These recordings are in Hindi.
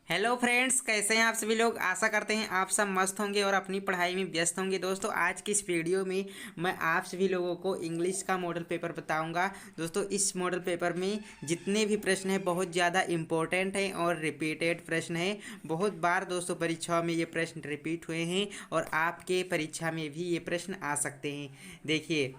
हेलो फ्रेंड्स, कैसे हैं आप सभी लोग। आशा करते हैं आप सब मस्त होंगे और अपनी पढ़ाई में व्यस्त होंगे। दोस्तों, आज की इस वीडियो में मैं आप सभी लोगों को इंग्लिश का मॉडल पेपर बताऊंगा। दोस्तों, इस मॉडल पेपर में जितने भी प्रश्न हैं बहुत ज़्यादा इम्पोर्टेंट हैं और रिपीटेड प्रश्न हैं। बहुत बार दोस्तों परीक्षाओं में ये प्रश्न रिपीट हुए हैं और आपके परीक्षा में भी ये प्रश्न आ सकते हैं। देखिए,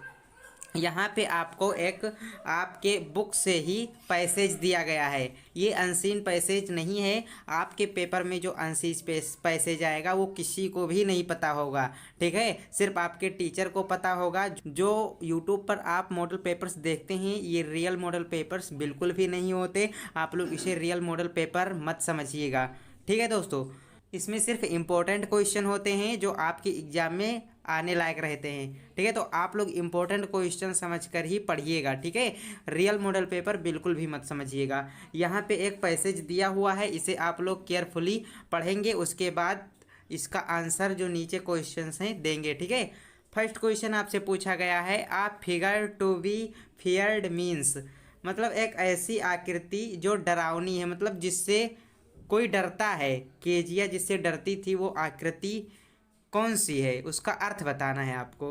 यहाँ पे आपको एक आपके बुक से ही पैसेज दिया गया है। ये अनसीन पैसेज नहीं है। आपके पेपर में जो अनसीन पैसेज आएगा वो किसी को भी नहीं पता होगा, ठीक है। सिर्फ आपके टीचर को पता होगा। जो यूट्यूब पर आप मॉडल पेपर्स देखते हैं, ये रियल मॉडल पेपर्स बिल्कुल भी नहीं होते। आप लोग इसे रियल मॉडल पेपर मत समझिएगा, ठीक है दोस्तों। इसमें सिर्फ इम्पोर्टेंट क्वेश्चन होते हैं जो आपके एग्जाम में आने लायक रहते हैं, ठीक है। तो आप लोग इम्पोर्टेंट क्वेश्चन समझकर ही पढ़िएगा, ठीक है। रियल मॉडल पेपर बिल्कुल भी मत समझिएगा। यहाँ पे एक पैसेज दिया हुआ है, इसे आप लोग केयरफुली पढ़ेंगे। उसके बाद इसका आंसर जो नीचे क्वेश्चंस हैं देंगे, ठीक है। फर्स्ट क्वेश्चन आपसे पूछा गया है, a figure to be feared means. मतलब एक ऐसी आकृति जो डरावनी है, मतलब जिससे कोई डरता है। केजिया जिससे डरती थी वो आकृति कौन सी है, उसका अर्थ बताना है आपको।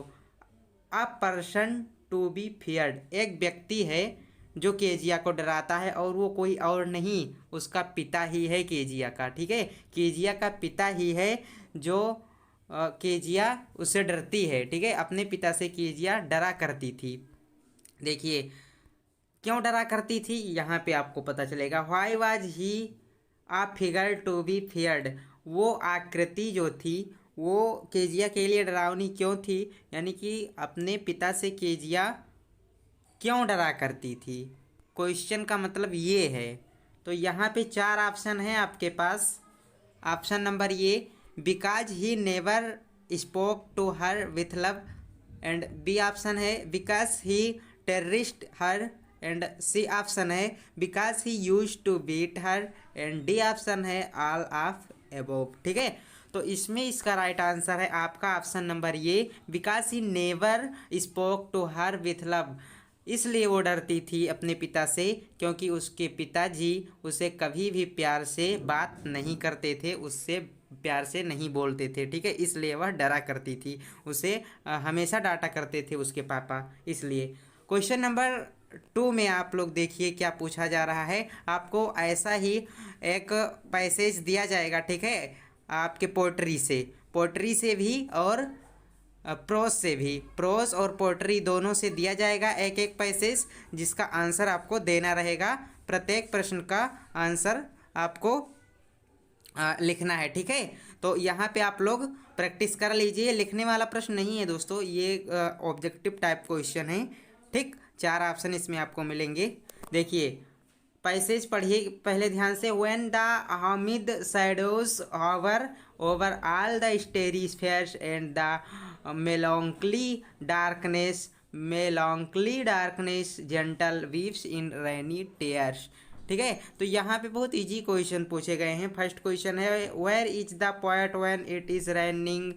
A person to be feared, एक व्यक्ति है जो केजिया को डराता है और वो कोई और नहीं, उसका पिता ही है केजिया का, ठीक है। केजिया का पिता ही है जो केजिया उससे डरती है, ठीक है। अपने पिता से केजिया डरा करती थी। देखिए, क्यों डरा करती थी यहाँ पे आपको पता चलेगा। Why was he a figure to be feared, वो आकृति जो थी वो केजिया के लिए डरावनी क्यों थी, यानी कि अपने पिता से केजिया क्यों डरा करती थी। क्वेश्चन का मतलब ये है। तो यहाँ पे चार ऑप्शन है आपके पास। Option number A, because he never spoke to her with love. And B option है, because he terrorist her. And C option है, because he use to beat her. And D option है, ऑल ऑफ एबोव, ठीक है। तो इसमें इसका राइट आंसर है आपका ऑप्शन नंबर ये, because he never spoke to her with love. इसलिए वो डरती थी अपने पिता से, क्योंकि उसके पिताजी उसे कभी भी प्यार से बात नहीं करते थे, उससे प्यार से नहीं बोलते थे, ठीक है। इसलिए वह डरा करती थी, उसे हमेशा डांटा करते थे उसके पापा, इसलिए। क्वेश्चन नंबर 2 में आप लोग देखिए क्या पूछा जा रहा है। आपको ऐसा ही एक पैसेज दिया जाएगा, ठीक है, आपके पोट्री से भी और प्रोज से भी। प्रोज और पोट्री दोनों से दिया जाएगा एक एक पैसेज, जिसका आंसर आपको देना रहेगा। प्रत्येक प्रश्न का आंसर आपको लिखना है, ठीक है। तो यहाँ पे आप लोग प्रैक्टिस कर लीजिए। लिखने वाला प्रश्न नहीं है दोस्तों, ये ऑब्जेक्टिव टाइप क्वेश्चन है, ठीक। चार ऑप्शन इसमें आपको मिलेंगे। देखिए, पैसेज पढ़िए पहले ध्यान से। When the humid shadows hover over all the starry spheres and the melancholy darkness gentle weaves in rainy tears, ठीक है। तो यहाँ पे बहुत इजी क्वेश्चन पूछे गए हैं। फर्स्ट क्वेश्चन है, where is the poet when it is raining.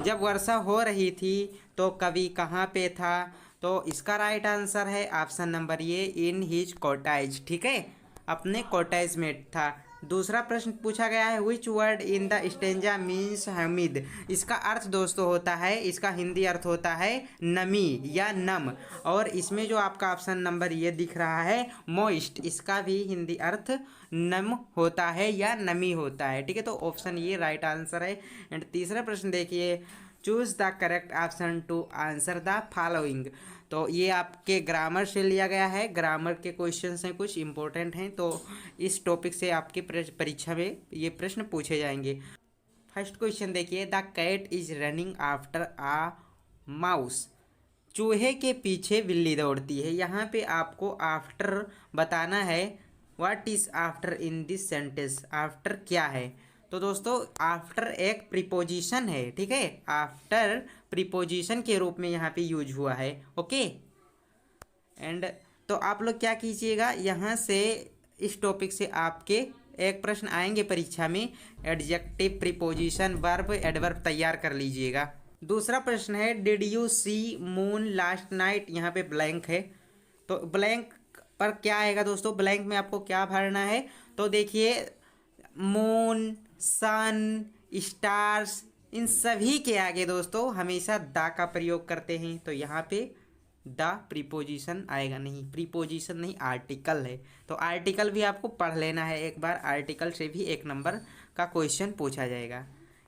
जब वर्षा हो रही थी तो कवि कहाँ पे था। तो इसका राइट आंसर है ऑप्शन नंबर ये, इन हिज कॉटेज, ठीक है, अपने कॉटेज में था। दूसरा प्रश्न पूछा गया है, which word in the stanza means Hamid. इसका अर्थ दोस्तों होता है, इसका हिंदी अर्थ होता है नमी या नम। और इसमें जो आपका ऑप्शन नंबर ये दिख रहा है मॉइस्ट, इसका भी हिंदी अर्थ नम होता है या नमी होता है, ठीक है। तो ऑप्शन ये राइट आंसर है। एंड तीसरा प्रश्न देखिए, choose the correct option to answer the following. तो ये आपके ग्रामर से लिया गया है, ग्रामर के क्वेश्चंस हैं, कुछ इंपॉर्टेंट हैं, तो इस टॉपिक से आपके परीक्षा में ये प्रश्न पूछे जाएंगे। फर्स्ट क्वेश्चन देखिए, the cat is running after a mouse. चूहे के पीछे बिल्ली दौड़ती है। यहाँ पे आपको आफ्टर बताना है। What is after in this sentence, after क्या है। तो दोस्तों, आफ्टर एक प्रीपोजिशन है, ठीक है। आफ्टर प्रीपोजिशन के रूप में यहाँ पे यूज हुआ है, ओके। एंड तो आप लोग क्या कीजिएगा, यहाँ से इस टॉपिक से आपके एक प्रश्न आएंगे परीक्षा में। एडजेक्टिव, प्रीपोजिशन, वर्ब, एडवर्ब तैयार कर लीजिएगा। दूसरा प्रश्न है, did you see moon last night. यहाँ पे ब्लैंक है, तो ब्लैंक पर क्या आएगा दोस्तों, ब्लैंक में आपको क्या भरना है। तो देखिए, मून, सन, स्टार्स, इन सभी के आगे दोस्तों हमेशा द का प्रयोग करते हैं। तो यहाँ पे द प्रीपोजिशन आएगा, नहीं प्रीपोजिशन नहीं, आर्टिकल है। तो आर्टिकल भी आपको पढ़ लेना है एक बार, आर्टिकल से भी 1 नंबर का क्वेश्चन पूछा जाएगा।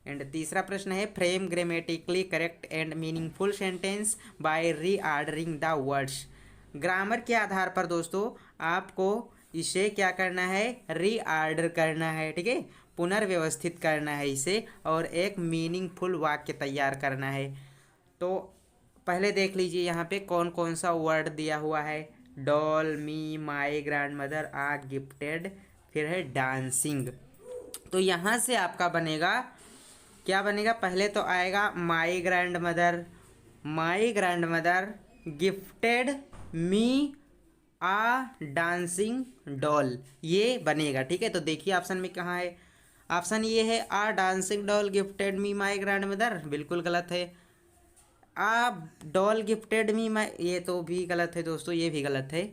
एंड तीसरा प्रश्न है frame grammatically correct and meaningful sentence by reordering the words. Grammar के आधार पर दोस्तों आपको इसे क्या करना है, रीऑर्डर करना है, ठीक है, पुनर्व्यवस्थित करना है इसे, और एक मीनिंगफुल वाक्य तैयार करना है। तो पहले देख लीजिए यहाँ पे कौन कौन सा वर्ड दिया हुआ है। Doll, me, my grandmother are gifted, फिर है डांसिंग। तो यहाँ से आपका बनेगा, क्या बनेगा, पहले तो आएगा my grandmother gifted me a dancing doll, ये बनेगा, ठीक है। तो देखिए ऑप्शन में कहाँ है, ऑप्शन ये है a dancing doll gifted me my grandmother, बिल्कुल गलत है। आ डॉल गिफ्टेड मी माई, ये तो भी गलत है दोस्तों, ये भी गलत है।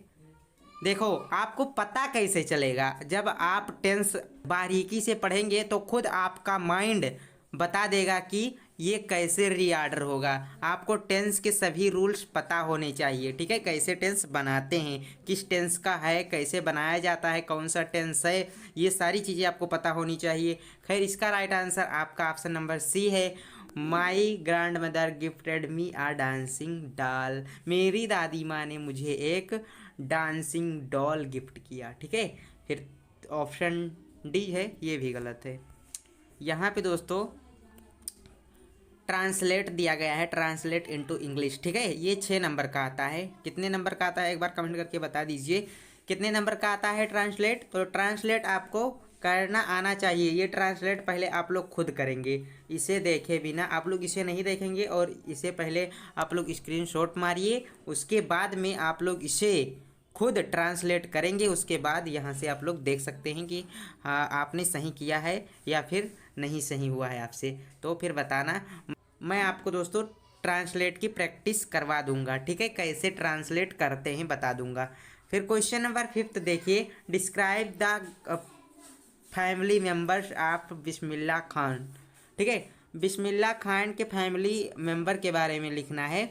देखो आपको पता कैसे चलेगा, जब आप टेंस बारीकी से पढ़ेंगे तो खुद आपका माइंड बता देगा कि ये कैसे रीऑर्डर होगा। आपको टेंस के सभी रूल्स पता होने चाहिए, ठीक है, कैसे टेंस बनाते हैं, किस टेंस का है, कैसे बनाया जाता है, कौन सा टेंस है, ये सारी चीज़ें आपको पता होनी चाहिए। खैर इसका राइट आंसर आपका ऑप्शन नंबर सी है, my grandmother gifted me a dancing doll, मेरी दादी माँ ने मुझे एक डांसिंग डॉल गिफ्ट किया, ठीक है। फिर ऑप्शन डी है, ये भी गलत है। यहाँ पे दोस्तों ट्रांसलेट दिया गया है, ट्रांसलेट इनटू इंग्लिश, ठीक है, ये 6 नंबर का आता है। कितने नंबर का आता है एक बार कमेंट करके बता दीजिए, कितने नंबर का आता है ट्रांसलेट। तो ट्रांसलेट आपको करना आना चाहिए, ये ट्रांसलेट पहले आप लोग खुद करेंगे, इसे देखे बिना आप लोग इसे नहीं देखेंगे, और इसे पहले आप लोग स्क्रीनशॉट मारिए, उसके बाद में आप लोग इसे खुद ट्रांसलेट करेंगे। उसके बाद यहाँ से आप लोग देख सकते हैं कि हाँ आपने सही किया है या फिर नहीं सही हुआ है आपसे, तो फिर बताना। मैं आपको दोस्तों ट्रांसलेट की प्रैक्टिस करवा दूंगा, ठीक है, कैसे ट्रांसलेट करते हैं बता दूंगा। फिर क्वेश्चन नंबर 5 देखिए, describe the family members of Bismillah Khan, ठीक है, बिस्मिल्लाह खान के फैमिली मेम्बर के बारे में लिखना है।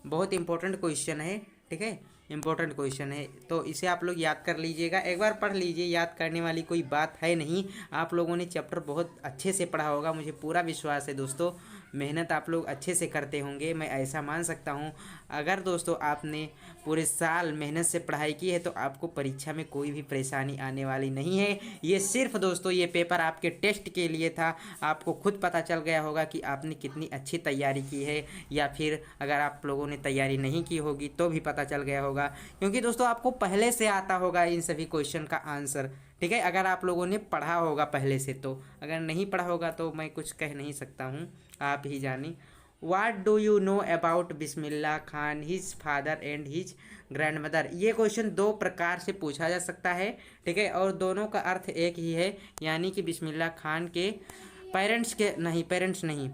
बहुत इंपॉर्टेंट क्वेश्चन है, ठीक है, इंपॉर्टेंट क्वेश्चन है, तो इसे आप लोग याद कर लीजिएगा, एक बार पढ़ लीजिए, याद करने वाली कोई बात है नहीं। आप लोगों ने चैप्टर बहुत अच्छे से पढ़ा होगा, मुझे पूरा विश्वास है दोस्तों, मेहनत आप लोग अच्छे से करते होंगे, मैं ऐसा मान सकता हूँ। अगर दोस्तों आपने पूरे साल मेहनत से पढ़ाई की है तो आपको परीक्षा में कोई भी परेशानी आने वाली नहीं है। ये सिर्फ दोस्तों ये पेपर आपके टेस्ट के लिए था, आपको खुद पता चल गया होगा कि आपने कितनी अच्छी तैयारी की है, या फिर अगर आप लोगों ने तैयारी नहीं की होगी तो भी पता चल गया होगा, क्योंकि दोस्तों आपको पहले से आता होगा इन सभी क्वेश्चन का आंसर, ठीक है, अगर आप लोगों ने पढ़ा होगा पहले से। तो अगर नहीं पढ़ा होगा तो मैं कुछ कह नहीं सकता हूँ, आप ही जाने। What do you know about Bismillah Khan, his father and his grand mother. ये क्वेश्चन 2 प्रकार से पूछा जा सकता है, ठीक है, और दोनों का अर्थ एक ही है, यानी कि बिस्मिल्लाह खान के पेरेंट्स नहीं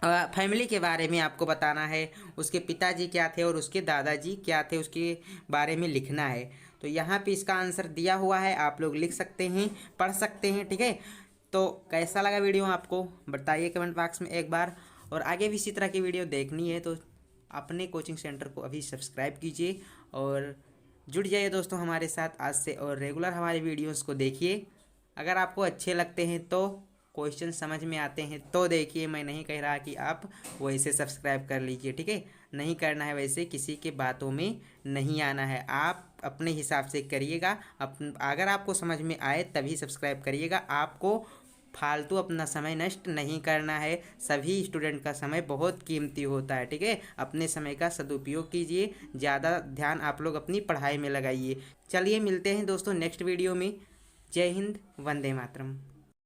फैमिली के बारे में आपको बताना है, उसके पिताजी क्या थे और उसके दादाजी क्या थे उसके बारे में लिखना है। तो यहाँ पे इसका आंसर दिया हुआ है, आप लोग लिख सकते हैं, पढ़ सकते हैं, ठीक है। तो कैसा लगा वीडियो आपको बताइए कमेंट बॉक्स में एक बार, और आगे भी इसी तरह की वीडियो देखनी है तो अपने कोचिंग सेंटर को अभी सब्सक्राइब कीजिए और जुड़ जाइए दोस्तों हमारे साथ आज से, और रेगुलर हमारे वीडियोस को देखिए। अगर आपको अच्छे लगते हैं तो, क्वेश्चन समझ में आते हैं तो देखिए, मैं नहीं कह रहा कि आप वैसे सब्सक्राइब कर लीजिए, ठीक है, नहीं करना है वैसे, किसी के बातों में नहीं आना है, आप अपने हिसाब से करिएगा। अगर आपको समझ में आए तभी सब्सक्राइब करिएगा, आपको फालतू अपना समय नष्ट नहीं करना है। सभी स्टूडेंट का समय बहुत कीमती होता है, ठीक है, अपने समय का सदुपयोग कीजिए, ज़्यादा ध्यान आप लोग अपनी पढ़ाई में लगाइए। चलिए मिलते हैं दोस्तों नेक्स्ट वीडियो में। जय हिंद, वंदे मातरम।